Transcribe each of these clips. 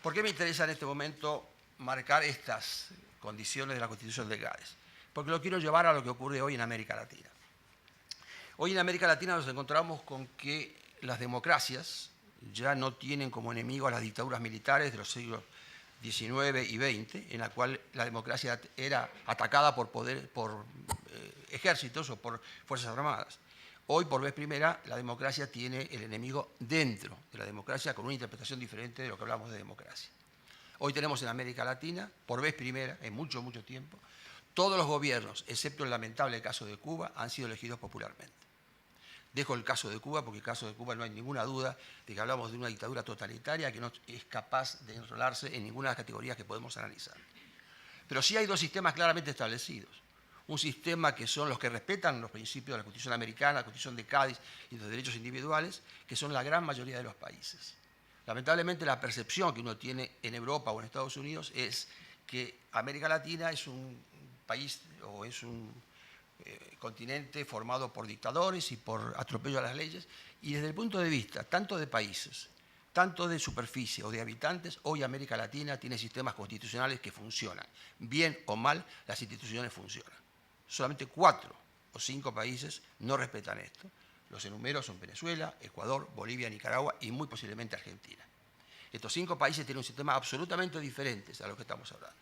¿Por qué me interesa en este momento marcar estas condiciones de la Constitución de Cádiz? Porque lo quiero llevar a lo que ocurre hoy en América Latina. Hoy en América Latina nos encontramos con que las democracias ya no tienen como enemigo a las dictaduras militares de los siglos XIX y XX, en la cual la democracia era atacada por ejércitos o por fuerzas armadas. Hoy, por vez primera, la democracia tiene el enemigo dentro de la democracia con una interpretación diferente de lo que hablamos de democracia. Hoy tenemos en América Latina, por vez primera, en mucho, mucho tiempo, todos los gobiernos, excepto el lamentable caso de Cuba, han sido elegidos popularmente. Dejo el caso de Cuba porque el caso de Cuba no hay ninguna duda de que hablamos de una dictadura totalitaria que no es capaz de enrolarse en ninguna de las categorías que podemos analizar. Pero sí hay dos sistemas claramente establecidos. Un sistema que son los que respetan los principios de la Constitución americana, la Constitución de Cádiz y los derechos individuales, que son la gran mayoría de los países. Lamentablemente la percepción que uno tiene en Europa o en Estados Unidos es que América Latina es un país o es un continente formado por dictadores y por atropello a las leyes, y desde el punto de vista tanto de países, tanto de superficie o de habitantes, hoy América Latina tiene sistemas constitucionales que funcionan. Bien o mal, las instituciones funcionan. Solamente 4 o 5 países no respetan esto. Los enumero son Venezuela, Ecuador, Bolivia, Nicaragua y muy posiblemente Argentina. Estos 5 países tienen un sistema absolutamente diferente a lo que estamos hablando.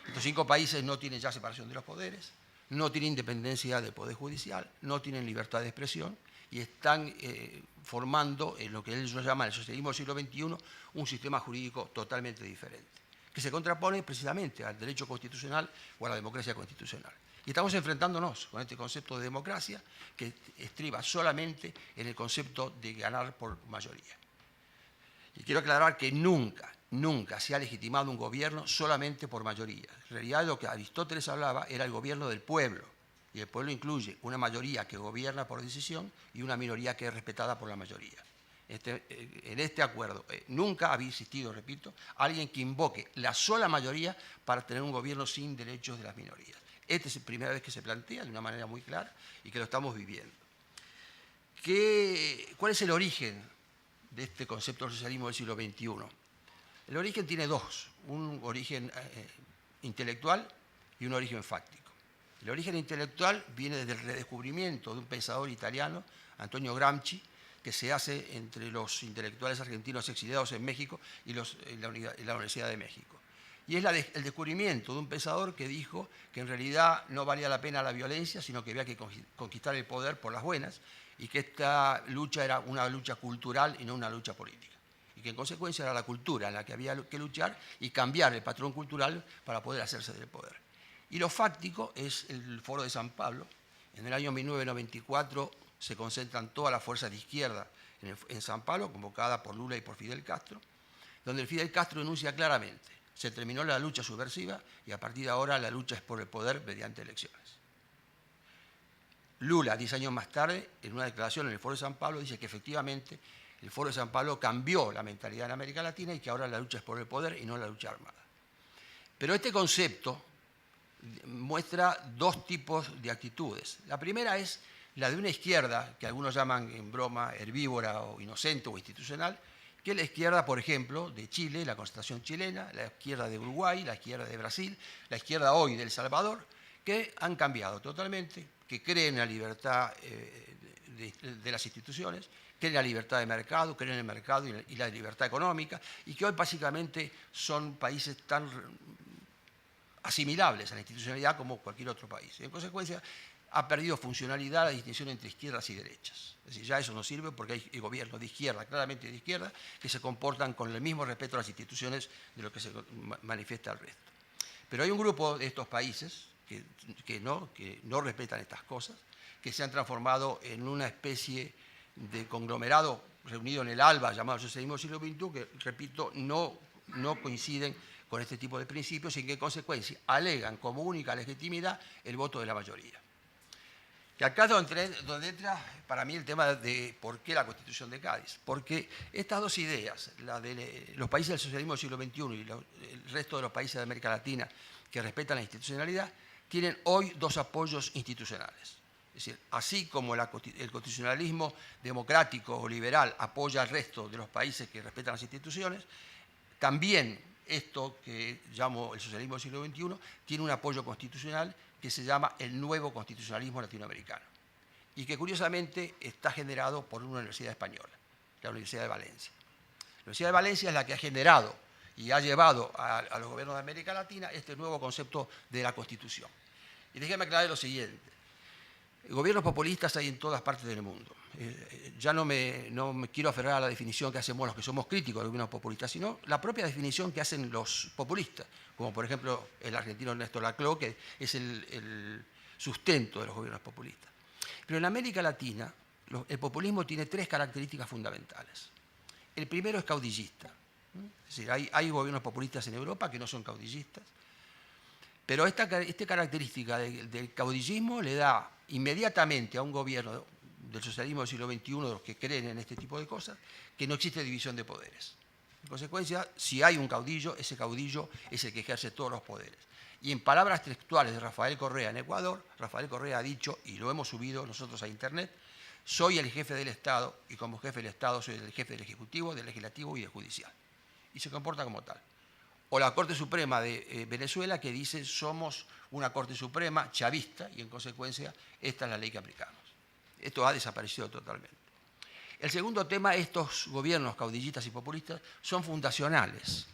Estos 5 países no tienen ya separación de los poderes, no tienen independencia del Poder Judicial, no tienen libertad de expresión y están formando en lo que ellos llaman el socialismo del siglo XXI un sistema jurídico totalmente diferente, que se contrapone precisamente al derecho constitucional o a la democracia constitucional. Y estamos enfrentándonos con este concepto de democracia que estriba solamente en el concepto de ganar por mayoría. Y quiero aclarar que nunca se ha legitimado un gobierno solamente por mayoría. En realidad lo que Aristóteles hablaba era el gobierno del pueblo, y el pueblo incluye una mayoría que gobierna por decisión y una minoría que es respetada por la mayoría. En este acuerdo nunca había existido, repito, alguien que invoque la sola mayoría para tener un gobierno sin derechos de las minorías. Esta es la primera vez que se plantea de una manera muy clara y que lo estamos viviendo. ¿Cuál es el origen de este concepto del socialismo del siglo XXI? El origen tiene dos, un origen intelectual y un origen fáctico. El origen intelectual viene desde el redescubrimiento de un pensador italiano, Antonio Gramsci, que se hace entre los intelectuales argentinos exiliados en México y en la Universidad de México. Y es el descubrimiento de un pensador que dijo que en realidad no valía la pena la violencia, sino que había que conquistar el poder por las buenas, y que esta lucha era una lucha cultural y no una lucha política. Y que en consecuencia era la cultura en la que había que luchar y cambiar el patrón cultural para poder hacerse del poder. Y lo fáctico es el Foro de San Pablo. En el año 1994 se concentran todas las fuerzas de izquierda en San Pablo, convocadas por Lula y por Fidel Castro, donde Fidel Castro enuncia claramente: se terminó la lucha subversiva y a partir de ahora la lucha es por el poder mediante elecciones. Lula, 10 años más tarde, en una declaración en el Foro de San Pablo, dice que efectivamente el Foro de San Pablo cambió la mentalidad en América Latina y que ahora la lucha es por el poder y no la lucha armada. Pero este concepto muestra dos tipos de actitudes. La primera es la de una izquierda, que algunos llaman en broma herbívora o inocente o institucional, que es la izquierda, por ejemplo, de Chile, la Concertación chilena, la izquierda de Uruguay, la izquierda de Brasil, la izquierda hoy de El Salvador, que han cambiado totalmente, que creen en la libertad de las instituciones, creen en la libertad de mercado, creen en el mercado y la libertad económica, y que hoy básicamente son países tan asimilables a la institucionalidad como cualquier otro país. En consecuencia, ha perdido funcionalidad la distinción entre izquierdas y derechas. Es decir, ya eso no sirve porque hay gobiernos de izquierda, claramente de izquierda, que se comportan con el mismo respeto a las instituciones de lo que se manifiesta al resto. Pero hay un grupo de estos países que no respetan estas cosas, que se han transformado en una especie de conglomerado reunido en el ALBA, llamado socialismo del siglo XXI, que, repito, no coinciden con este tipo de principios y que en consecuencia alegan como única legitimidad el voto de la mayoría. Y acá es donde entra para mí el tema de por qué la Constitución de Cádiz. Porque estas dos ideas, la de los países del socialismo del siglo XXI y el resto de los países de América Latina que respetan la institucionalidad, tienen hoy dos apoyos institucionales. Es decir, así como el constitucionalismo democrático o liberal apoya al resto de los países que respetan las instituciones, También esto que llamo el socialismo del siglo XXI tiene un apoyo constitucional que se llama el nuevo constitucionalismo latinoamericano y que curiosamente está generado por una universidad española, la Universidad de Valencia. La Universidad de Valencia es la que ha generado y ha llevado a los gobiernos de América Latina este nuevo concepto de la Constitución. Y déjeme aclarar lo siguiente. Gobiernos populistas hay en todas partes del mundo. Ya no me quiero aferrar a la definición que hacemos los que somos críticos de gobiernos populistas, sino la propia definición que hacen los populistas, como por ejemplo el argentino Ernesto Laclau, que es el sustento de los gobiernos populistas. Pero en América Latina el populismo tiene tres características fundamentales. El primero es caudillista. Es decir, hay gobiernos populistas en Europa que no son caudillistas, pero esta característica del caudillismo le da inmediatamente a un gobierno del socialismo del siglo XXI, de los que creen en este tipo de cosas, que no existe división de poderes. En consecuencia, si hay un caudillo, ese caudillo es el que ejerce todos los poderes. Y en palabras textuales de Rafael Correa en Ecuador, Rafael Correa ha dicho, y lo hemos subido nosotros a Internet, soy el jefe del Estado y como jefe del Estado soy el jefe del Ejecutivo, del Legislativo y del Judicial. Y se comporta como tal. O la Corte Suprema de Venezuela que dice somos una Corte Suprema chavista y en consecuencia esta es la ley que aplicamos. Esto ha desaparecido totalmente. El segundo tema, estos gobiernos caudillistas y populistas son fundacionales.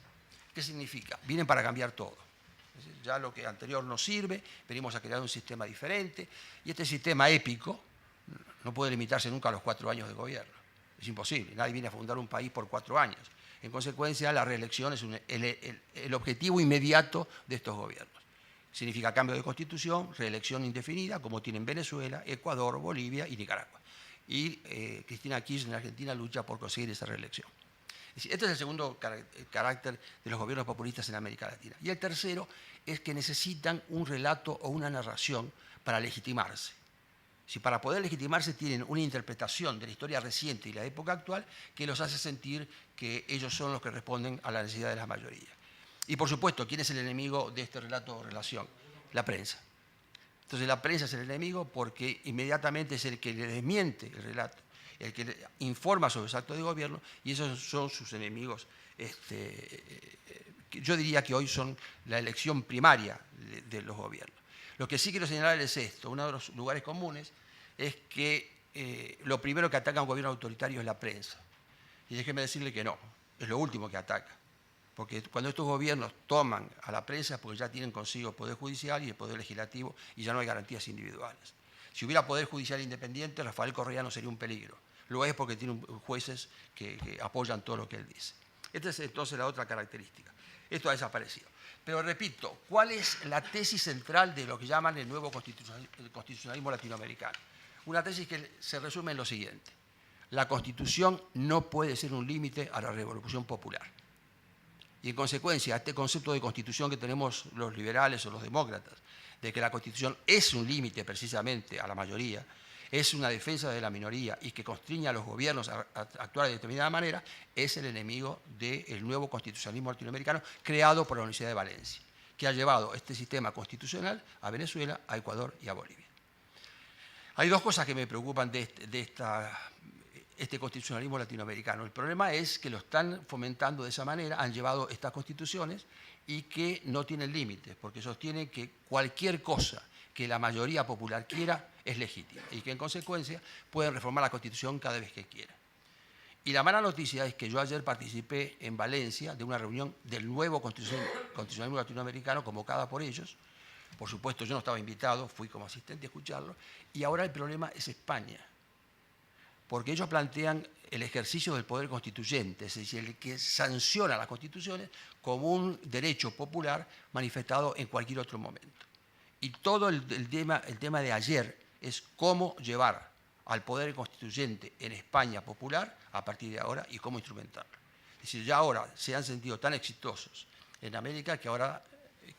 ¿Qué significa? Vienen para cambiar todo. Es decir, ya lo que anterior no sirve, venimos a crear un sistema diferente y este sistema épico no puede limitarse nunca a los 4 años de gobierno. Es imposible, nadie viene a fundar un país por 4 años. En consecuencia, la reelección es el objetivo inmediato de estos gobiernos. Significa cambio de constitución, reelección indefinida, como tienen Venezuela, Ecuador, Bolivia y Nicaragua. Y Cristina Kirchner en Argentina lucha por conseguir esa reelección. Es decir, este es el segundo carácter de los gobiernos populistas en América Latina. Y el tercero es que necesitan un relato o una narración para legitimarse. Si para poder legitimarse tienen una interpretación de la historia reciente y la época actual que los hace sentir que ellos son los que responden a la necesidad de la mayoría. Y por supuesto, ¿quién es el enemigo de este relato o relación? La prensa. Entonces la prensa es el enemigo porque inmediatamente es el que le desmiente el relato, el que le informa sobre los actos de gobierno y esos son sus enemigos. Yo diría que hoy son la elección primaria de los gobiernos. Lo que sí quiero señalar es esto, uno de los lugares comunes es que lo primero que ataca a un gobierno autoritario es la prensa. Y déjeme decirle que no, es lo último que ataca. Porque cuando estos gobiernos toman a la prensa es porque ya tienen consigo el Poder Judicial y el Poder Legislativo y ya no hay garantías individuales. Si hubiera Poder Judicial independiente, Rafael Correa no sería un peligro. Lo es porque tiene jueces que apoyan todo lo que él dice. Esta es entonces la otra característica. Esto ha desaparecido. Pero repito, ¿cuál es la tesis central de lo que llaman el nuevo constitucionalismo latinoamericano? Una tesis que se resume en lo siguiente. La Constitución no puede ser un límite a la revolución popular. Y en consecuencia, este concepto de Constitución que tenemos los liberales o los demócratas, de que la Constitución es un límite precisamente a la mayoría, es una defensa de la minoría y que constriña a los gobiernos a actuar de determinada manera, es el enemigo del nuevo constitucionalismo latinoamericano creado por la Universidad de Valencia, que ha llevado este sistema constitucional a Venezuela, a Ecuador y a Bolivia. Hay dos cosas que me preocupan de este constitucionalismo latinoamericano. El problema es que lo están fomentando de esa manera, han llevado estas constituciones y que no tienen límites, porque sostienen que cualquier cosa que la mayoría popular quiera es legítima y que en consecuencia pueden reformar la Constitución cada vez que quieran. Y la mala noticia es que yo ayer participé en Valencia de una reunión del nuevo constitucionalismo latinoamericano convocada por ellos. Por supuesto, yo no estaba invitado, fui como asistente a escucharlo, y ahora el problema es España, porque ellos plantean el ejercicio del poder constituyente, es decir, el que sanciona las constituciones como un derecho popular manifestado en cualquier otro momento. Y todo el tema de ayer es cómo llevar al poder constituyente en España popular a partir de ahora y cómo instrumentarlo. Es decir, ya ahora se han sentido tan exitosos en América que ahora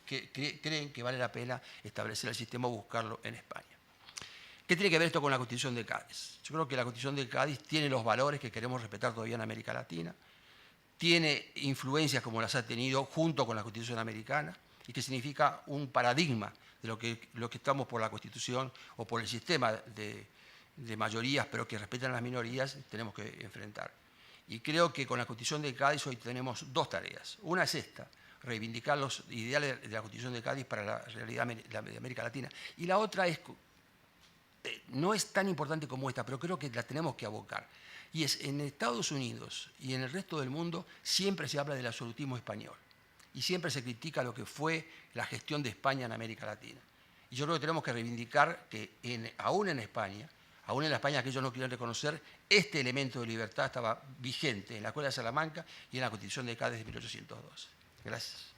creen que vale la pena establecer el sistema o buscarlo en España. ¿Qué tiene que ver esto con la Constitución de Cádiz? Yo creo que la Constitución de Cádiz tiene los valores que queremos respetar todavía en América Latina, tiene influencias como las ha tenido junto con la Constitución americana y que significa un paradigma de lo que estamos por la Constitución o por el sistema de mayorías, pero que respetan las minorías, tenemos que enfrentar. Y creo que con la Constitución de Cádiz hoy tenemos dos tareas. Una es esta, reivindicar los ideales de la Constitución de Cádiz para la realidad de América Latina. Y la otra es, no es tan importante como esta, pero creo que la tenemos que abocar. Y es, en Estados Unidos y en el resto del mundo siempre se habla del absolutismo español. Y siempre se critica lo que fue la gestión de España en América Latina. Y yo creo que tenemos que reivindicar que aún en España, aún en la España que ellos no quieren reconocer, este elemento de libertad estaba vigente en la Escuela de Salamanca y en la Constitución de Cádiz de 1812. Gracias.